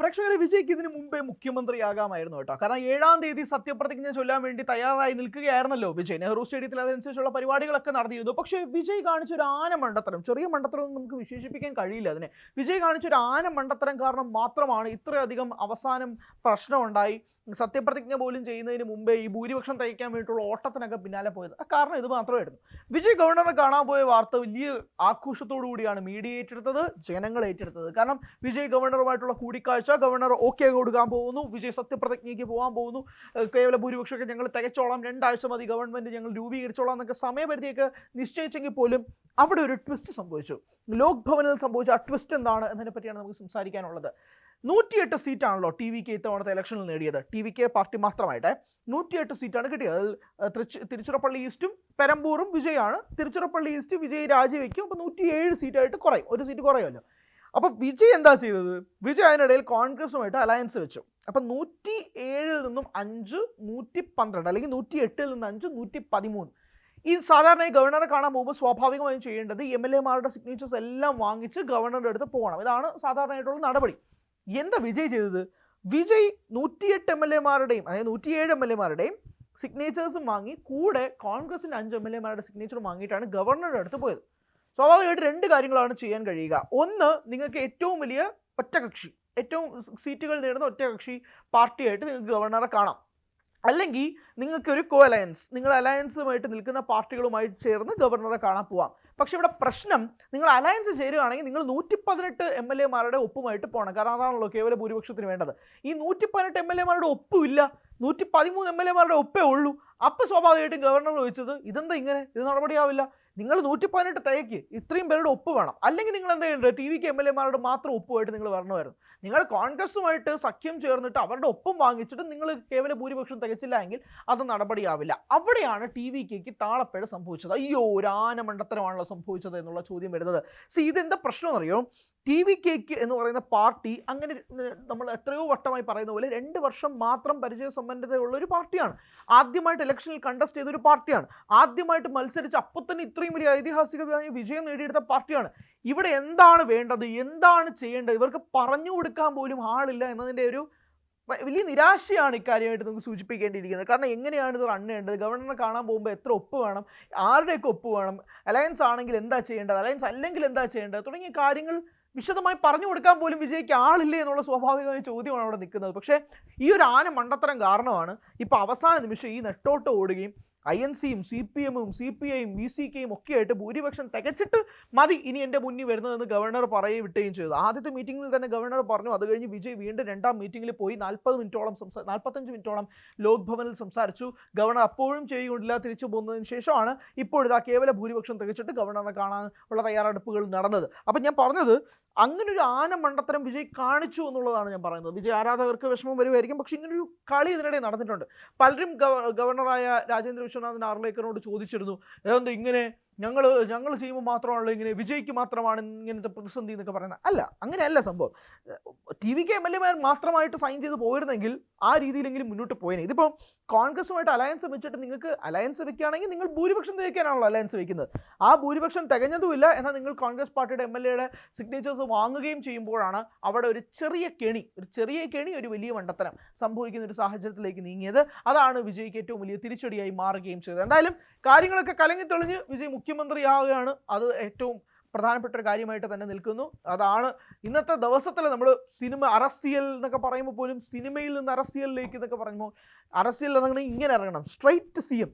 പ്രേക്ഷകരെ വിജയ്ക്ക് ഇതിനു മുമ്പേ മുഖ്യമന്ത്രിയാകാമായിരുന്നു കേട്ടോ. കാരണം 7-ാം തീയതി സത്യപ്രതിജ്ഞ ചൊല്ലാൻ വേണ്ടി തയ്യാറായി നിൽക്കുകയായിരുന്നല്ലോ വിജയ്. നെഹ്റു സ്റ്റേഡിയത്തിൽ അതനുസരിച്ചുള്ള പരിപാടികളൊക്കെ നടത്തിയിരുന്നു. പക്ഷേ വിജയ് കാണിച്ചൊരു ആന മണ്ടത്തരം, ചെറിയ മണ്ടത്തരം നമുക്ക് വിശേഷിപ്പിക്കാൻ കഴിയില്ല അതിനെ. വിജയ് കാണിച്ചൊരു ആന മണ്ടത്തരം കാരണം മാത്രമാണ് ഇത്രയധികം അവസാനം പ്രശ്നമുണ്ടായി. സത്യപ്രതിജ്ഞ പോലും ചെയ്യുന്നതിന് മുമ്പേ ഈ ഭൂരിപക്ഷം തയ്ക്കാൻ വേണ്ടിയിട്ടുള്ള ഓട്ടത്തിനൊക്കെ പിന്നാലെ പോയത്. കാരണം ഇത് മാത്രമായിരുന്നു. വിജയ് ഗവർണറെ കാണാൻ പോയ വാർത്ത വലിയ ആഘോഷത്തോടു കൂടിയാണ് മീഡിയ ഏറ്റെടുത്തത്, ജനങ്ങൾ ഏറ്റെടുത്തത്. കാരണം വിജയ് ഗവർണറുമായിട്ടുള്ള കൂടിക്കാഴ്ച, ഗവർണർ ഓക്കെ കൊടുക്കാൻ പോകുന്നു, വിജയ് സത്യപ്രതിജ്ഞയ്ക്ക് പോകാൻ പോകുന്നു, കേവല ഭൂരിപക്ഷമൊക്കെ ഞങ്ങൾ തികച്ചോളാം, 2 ആഴ്ച മതി, ഗവൺമെന്റ് ഞങ്ങൾ രൂപീകരിച്ചോളാം എന്നൊക്കെ സമയപരിധിയൊക്കെ നിശ്ചയിച്ചെങ്കിൽ പോലും അവിടെ ഒരു ട്വിസ്റ്റ് സംഭവിച്ചു. ലോക് ഭവനിൽ സംഭവിച്ച ആ ട്വിസ്റ്റ് എന്താണ് എന്നതിനെ പറ്റിയാണ് നമുക്ക് സംസാരിക്കാനുള്ളത്. 108 സീറ്റാണല്ലോ ടി വിക്ക് ഇത്തവണത്തെ ഇലക്ഷനിൽ നേടിയത്. ടി വിക്ക് പാർട്ടി മാത്രമായിട്ട് 108 സീറ്റാണ് കിട്ടിയത്. അതിൽ തിരുച്ചിറപ്പള്ളി ഈസ്റ്റും പെരമ്പൂറും വിജയാണ്. തിരുച്ചിറപ്പള്ളി ഈസ്റ്റ് വിജയ് രാജിവെക്കും. അപ്പോൾ 107 സീറ്റായിട്ട് കുറയും, 1 സീറ്റ് കുറയുമല്ലോ. അപ്പോൾ വിജയ് എന്താ ചെയ്തത്? വിജയ് അതിനിടയിൽ കോൺഗ്രസുമായിട്ട് അലയൻസ് വെച്ചു. അപ്പം 107-ൽ നിന്നും 5, 112, അല്ലെങ്കിൽ 108-ൽ നിന്ന് 5, 113. ഈ സാധാരണ ഈ ഗവർണറെ കാണാൻ പോകുമ്പോൾ സ്വാഭാവികമായും ചെയ്യേണ്ടത് MLA-മാരുടെ സിഗ്നേച്ചേഴ്സ് എല്ലാം വാങ്ങിച്ച് ഗവർണറുടെ അടുത്ത് പോകണം. ഇതാണ് സാധാരണയായിട്ടുള്ള നടപടി. എന്താ വിജയ് ചെയ്തത്? വിജയ് 108 MLA-മാരുടെയും, അതായത് 107 MLA-മാരുടെയും സിഗ്നേച്ചേഴ്സും വാങ്ങി, കൂടെ കോൺഗ്രസിൻ്റെ 5 MLA-മാരുടെ സിഗ്നേച്ചറും വാങ്ങിയിട്ടാണ് ഗവർണറുടെ അടുത്ത് പോയത്. സ്വാഭാവികമായിട്ട് 2 കാര്യങ്ങളാണ് ചെയ്യാൻ കഴിയുക. ഒന്ന്, നിങ്ങൾക്ക് ഏറ്റവും വലിയ ഒറ്റകക്ഷി, ഏറ്റവും സീറ്റുകൾ നേടുന്ന ഒറ്റകക്ഷി പാർട്ടിയായിട്ട് നിങ്ങൾക്ക് ഗവർണറെ കാണാം. അല്ലെങ്കിൽ നിങ്ങൾക്കൊരു അലയൻസ്, നിങ്ങൾ അലയൻസുമായിട്ട് നിൽക്കുന്ന പാർട്ടികളുമായിട്ട് ചേർന്ന് ഗവർണറെ കാണാൻ പോവാം. പക്ഷേ ഇവിടെ പ്രശ്നം, നിങ്ങൾ അലയൻസ് ചേരുകയാണെങ്കിൽ നിങ്ങൾ 118 MLA-മാരുടെ ഒപ്പുമായിട്ട് പോകണം. കാരണം അതാണല്ലോ കേവല ഭൂരിപക്ഷത്തിന് വേണ്ടത്. ഈ 118 MLA-മാരുടെ ഒപ്പുമില്ല, 113 MLA-മാരുടെ ഒപ്പേ ഉള്ളൂ. അപ്പോൾ സ്വാഭാവികമായിട്ടും ഗവർണർ ചോദിച്ചത്, ഇതെന്താ ഇങ്ങനെ, ഇത് നടപടിയാവില്ല, നിങ്ങൾ 118 തയ്ക്ക്, ഇത്രയും പേരുടെ ഒപ്പ് വേണം. അല്ലെങ്കിൽ നിങ്ങൾ എന്താ ചെയ്യേണ്ടത്? ടി വിക്ക് MLA-മാരുടെ മാത്രം ഒപ്പുമായിട്ട് നിങ്ങൾ വരണമായിരുന്നു. നിങ്ങൾ കോൺഗ്രസുമായിട്ട് സഖ്യം ചേർന്നിട്ട് അവരുടെ ഒപ്പം വാങ്ങിച്ചിട്ട് നിങ്ങൾ കേവല ഭൂരിപക്ഷം തികച്ചില്ല എങ്കിൽ അത് നടപടിയാവില്ല. അവിടെയാണ് ടി വിക്ക് താളപ്പിഴ സംഭവിച്ചത്. അയ്യോ, ഒരു ആന മണ്ടത്തരമാണല്ലോ സംഭവിച്ചത് എന്നുള്ള ചോദ്യം വരുന്നത്. ഇതെന്താ പ്രശ്നം എന്നറിയോ? ടി വി കെക്ക് എന്ന് പറയുന്ന പാർട്ടി അങ്ങനെ നമ്മൾ എത്രയോ വട്ടമായി പറയുന്ന പോലെ 2 വർഷം മാത്രം പരിചയസമ്പന്നതയുള്ള ഒരു പാർട്ടിയാണ്. ആദ്യമായിട്ട് ഇലക്ഷനിൽ കണ്ടസ്റ്റ് ചെയ്തൊരു പാർട്ടിയാണ്. ആദ്യമായിട്ട് മത്സരിച്ച് അപ്പോൾ തന്നെ ഇത്രയും വലിയ ഐതിഹാസികമായ വിജയം നേടിയെടുത്ത പാർട്ടിയാണ്. ഇവിടെ എന്താണ് വേണ്ടത്, എന്താണ് ചെയ്യേണ്ടത്? ഇവർക്ക് പറഞ്ഞു കൊടുക്കാൻ പോലും ആളില്ല എന്നതിൻ്റെ ഒരു വലിയ നിരാശയാണ് ഇക്കാര്യമായിട്ട് നമുക്ക് സൂചിപ്പിക്കേണ്ടിയിരിക്കുന്നത്. കാരണം എങ്ങനെയാണ് ഇത് റൺ ചെയ്യേണ്ടത്? ഗവർണറെ കാണാൻ പോകുമ്പോൾ എത്ര ഒപ്പ് വേണം, ആരുടെയൊക്കെ ഒപ്പ് വേണം, അലയൻസ് ആണെങ്കിൽ എന്താ ചെയ്യേണ്ടത്, അലയൻസ് അല്ലെങ്കിൽ എന്താ ചെയ്യേണ്ടത്, തുടങ്ങിയ കാര്യങ്ങൾ വിശദമായി പറഞ്ഞു കൊടുക്കാൻ പോലും വിജയ്ക്ക് ആളില്ലേ എന്നുള്ള സ്വാഭാവികമായ ചോദ്യമാണ് അവിടെ നിൽക്കുന്നത്. പക്ഷേ ഈ ഒരു ആന മണ്ടത്തരം കാരണമാണ് ഇപ്പോൾ അവസാന നിമിഷം ഈ നെട്ടോട്ട് ഓടുകയും INC-യും CPM-ഉം CPI-യും VCKയും ഒക്കെ ആയിട്ട് ഭൂരിപക്ഷം തികച്ചിട്ട് മതി ഇനി എൻ്റെ മുന്നിൽ വരുന്നതെന്ന് ഗവർണർ വിട്ടുകയും ചെയ്തു. ആദ്യത്തെ മീറ്റിങ്ങിൽ തന്നെ ഗവർണർ പറഞ്ഞു. അത് കഴിഞ്ഞ് വിജയ് വീണ്ടും 2ാം മീറ്റിങ്ങിൽ പോയി 45 മിനിറ്റോളം ലോക് ഭവനിൽ സംസാരിച്ചു. ഗവർണർ അപ്പോഴും ചെയ്തുകൊണ്ടില്ല. തിരിച്ചു പോകുന്നതിന് ശേഷമാണ് ഇപ്പോഴിതാ കേവല ഭൂരിപക്ഷം തികച്ചിട്ട് ഗവർണറെ കാണാൻ ഉള്ള തയ്യാറെടുപ്പുകൾ നടന്നത്. അപ്പം ഞാൻ പറഞ്ഞത്, അങ്ങനൊരു ആന മണ്ടത്തരം വിജയ് കാണിച്ചു എന്നുള്ളതാണ് ഞാൻ പറയുന്നത്. വിജയ് ആരാധകർക്ക് വിഷമം വരുമായിരിക്കും, പക്ഷേ ഇങ്ങനൊരു കളി ഇതിനിടെ നടന്നിട്ടുണ്ട്. പലരും ഗവർണറായ രാജേന്ദ്ര വിശ്വനാഥൻ ആർലേക്കറിനോട് ചോദിച്ചിരുന്നു, ഏതെന്താ ഇങ്ങനെ ഞങ്ങൾ ചെയ്യുമ്പോൾ മാത്രമാണല്ലോ ഇങ്ങനെ, വിജയ്ക്ക് മാത്രമാണ് ഇങ്ങനത്തെ പ്രതിസന്ധി എന്നൊക്കെ പറയുന്നത്. അല്ല, അങ്ങനെയല്ല സംഭവം. ടി വിക്ക് MLA-മാർ മാത്രമായിട്ട് സൈൻ ചെയ്ത് പോയിരുന്നെങ്കിൽ ആ രീതിയിലെങ്കിലും മുന്നോട്ട് പോയേനെ. ഇതിപ്പോൾ കോൺഗ്രസുമായിട്ട് അലയൻസ് വെച്ചിട്ട് നിങ്ങൾക്ക് അലയൻസ് വെക്കുകയാണെങ്കിൽ നിങ്ങൾ ഭൂരിപക്ഷം തികയ്ക്കാനാണല്ലോ അലയൻസ് വെക്കുന്നത്. ആ ഭൂരിപക്ഷം തികഞ്ഞതുമില്ല, എന്നാൽ നിങ്ങൾ കോൺഗ്രസ് പാർട്ടിയുടെ MLA-യുടെ സിഗ്നേച്ചേഴ്സ് വാങ്ങുകയും ചെയ്യുമ്പോഴാണ് അവിടെ ഒരു ചെറിയ കെണി, ഒരു വലിയ മണ്ടത്തരം സംഭവിക്കുന്ന ഒരു സാഹചര്യത്തിലേക്ക് നീങ്ങിയത്. അതാണ് വിജയ്ക്ക് ഏറ്റവും വലിയ തിരിച്ചടിയായി മാറുകയും ചെയ്തത്. എന്തായാലും കാര്യങ്ങളൊക്കെ കലങ്ങി തെളിഞ്ഞ് വിജയ് മുഖ്യമന്ത്രിയാവുകയാണ്. അത് ഏറ്റവും പ്രധാനപ്പെട്ട ഒരു കാര്യമായിട്ട് തന്നെ നിൽക്കുന്നു. അതാണ് ഇന്നത്തെ ദിവസത്തിൽ നമ്മൾ അറസ്യൽ എന്നൊക്കെ പറയുമ്പോൾ പോലും സിനിമയിൽ നിന്ന് അറസ്യലിലേക്ക് എന്നൊക്കെ പറയുമ്പോൾ അറസ്യൽ ഇറങ്ങണമെങ്കിൽ ഇങ്ങനെ ഇറങ്ങണം. സ്ട്രെയിറ്റ് CM,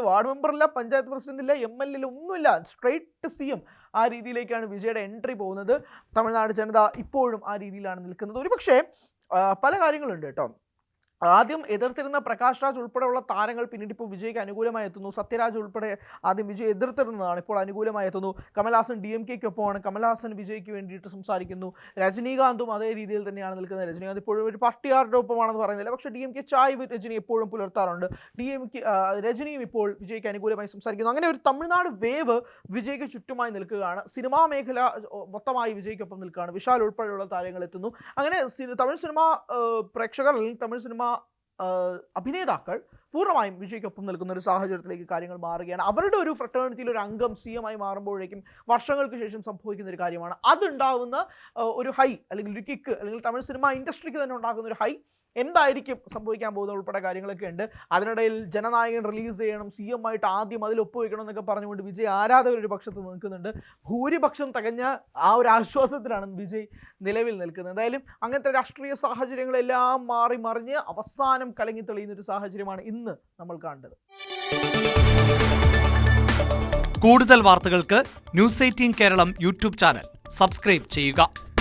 വാർഡ് മെമ്പറില്ല, പഞ്ചായത്ത് പ്രസിഡന്റ് ഇല്ല, MLA ഒന്നുമില്ല, സ്ട്രെയിറ്റ് CM. ആ രീതിയിലേക്കാണ് വിജയുടെ എൻട്രി പോകുന്നത്. തമിഴ്നാട് ജനത ഇപ്പോഴും ആ രീതിയിലാണ് നിൽക്കുന്നത്. ഒരു പക്ഷേ പല കാര്യങ്ങളുണ്ട് കേട്ടോ. ആദ്യം എതിർത്തിരുന്ന പ്രകാശ് രാജ് ഉൾപ്പെടെയുള്ള താരങ്ങൾ പിന്നീട് ഇപ്പോൾ വിജയ്ക്ക് അനുകൂലമായി എത്തുന്നു. സത്യരാജ് ഉൾപ്പെടെ ആദ്യം വിജയ് എതിർത്തിരുന്നതാണ്, ഇപ്പോൾ അനുകൂലമായി എത്തുന്നു. കമൽഹാസൻ DMK-ക്കൊപ്പമാണ്. കമൽഹാസൻ വിജയ്ക്ക് വേണ്ടിയിട്ട് സംസാരിക്കുന്നു. രജനീകാന്തും അതേ രീതിയിൽ തന്നെയാണ് നിൽക്കുന്നത്. രജനീകാന്ത് ഇപ്പോഴും ഒരു പാർട്ടിയാരുടെ ഒപ്പമാണെന്ന് പറയുന്നില്ല, പക്ഷേ DMK ചായ് രജനി എപ്പോഴും പുലർത്താറുണ്ട്. രജനിയും ഇപ്പോൾ വിജയ്ക്ക് അനുകൂലമായി സംസാരിക്കുന്നു. അങ്ങനെ ഒരു തമിഴ്നാട് വേവ് വിജയ്ക്ക് ചുറ്റുമായി നിൽക്കുകയാണ്. സിനിമാ മേഖല മൊത്തമായി വിജയ്ക്കൊപ്പം നിൽക്കുകയാണ്. വിശാൽ ഉൾപ്പെടെയുള്ള താരങ്ങൾ എത്തുന്നു. അങ്ങനെ തമിഴ് സിനിമ പ്രേക്ഷകർ അല്ലെങ്കിൽ തമിഴ് സിനിമ അഭിനേതാക്കൾ പൂർണ്ണമായും വിജയ്ക്കൊപ്പം നിൽക്കുന്ന ഒരു സാഹചര്യത്തിലേക്ക് കാര്യങ്ങൾ മാറുകയാണ്. അവരുടെ ഒരു ഫ്രട്ടേണിറ്റിയിൽ ഒരു അംഗം CM ആയി മാറുമ്പോഴേക്കും വർഷങ്ങൾക്ക് ശേഷം സംഭവിക്കുന്ന ഒരു കാര്യമാണ്. അതുണ്ടാവുന്ന ഒരു ഹൈ അല്ലെങ്കിൽ ഒരു കിക്ക് അല്ലെങ്കിൽ തമിഴ് സിനിമ ഇൻഡസ്ട്രിക്ക് തന്നെ ഉണ്ടാകുന്ന ഒരു ഹൈ എന്തായിരിക്കും സംഭവിക്കാൻ പോകുന്നത് ഉൾപ്പെടെ കാര്യങ്ങളൊക്കെ ഉണ്ട്. അതിനിടയിൽ ജനനായകൻ റിലീസ് ചെയ്യണം, CM ആയിട്ട് ആദ്യം അതിൽ ഒപ്പുവെക്കണം എന്നൊക്കെ പറഞ്ഞുകൊണ്ട് വിജയ് ആരാധകർ ഒരു പക്ഷത്ത് നിൽക്കുന്നുണ്ട്. ഭൂരിപക്ഷം തികഞ്ഞ ആ ഒരു ആശ്വാസത്തിലാണ് വിജയ് നിലവിൽ നിൽക്കുന്നത്. എന്തായാലും അങ്ങനത്തെ രാഷ്ട്രീയ സാഹചര്യങ്ങളെല്ലാം മാറി മറിഞ്ഞ് അവസാനം കലങ്ങി തെളിയുന്ന ഒരു സാഹചര്യമാണ് ഇന്ന് നമ്മൾ കണ്ടത്. കൂടുതൽ വാർത്തകൾക്ക് News 18 Keralam YouTube channel subscribe ചെയ്യുക.